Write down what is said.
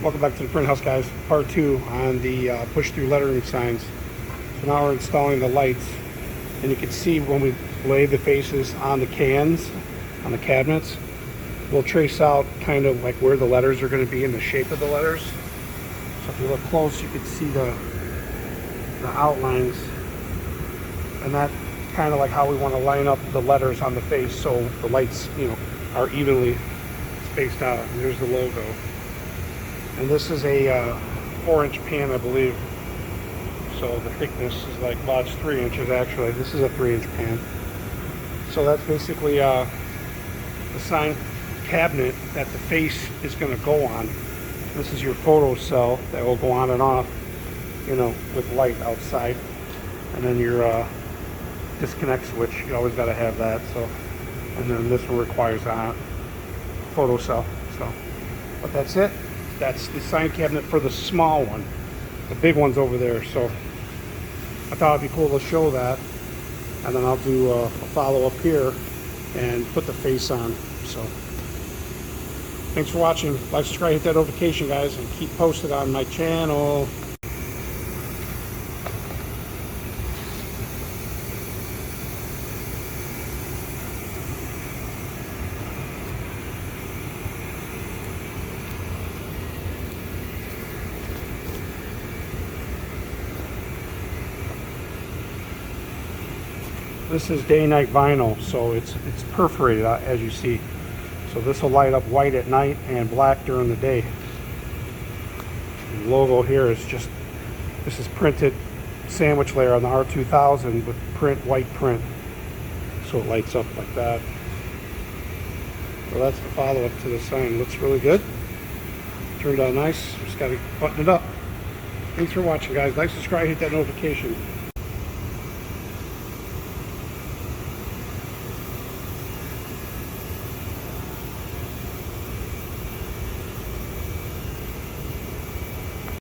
Welcome back to the print house, guys. Part 2 on the push-through lettering signs. So now we're installing the lights, and you can see when we lay the faces on the cans, on the cabinets, we'll trace out kind of like where the letters are going to be and the shape of the letters. So if you look close, you can see the outlines, and that's kind of like how we want to line up the letters on the face so the lights, are evenly spaced out. And there's the logo. And this is a 4-inch pan, I believe. So the thickness is like, well, it's 3 inches actually. This is a 3-inch pan. So that's basically the sign cabinet that the face is going to go on. This is your photo cell that will go on and off, with light outside. And then your disconnect switch, you always got to have that. So, and then this one requires a photo cell. So, but that's it. That's the sign cabinet for the small one. The big one's over there. So I thought it'd be cool to show that, and then I'll do a follow-up here and put the face on. So thanks for watching. Like, subscribe, hit that notification, guys, and keep posted on my channel. This is day-night vinyl, so it's perforated, as you see. So this will light up white at night and black during the day. The logo here is this is printed sandwich layer on the R2000 with white print. So it lights up like that. So that's the follow-up to the sign. Looks really good. Turned out nice. Just got to button it up. Thanks for watching, guys. Like, subscribe, hit that notification.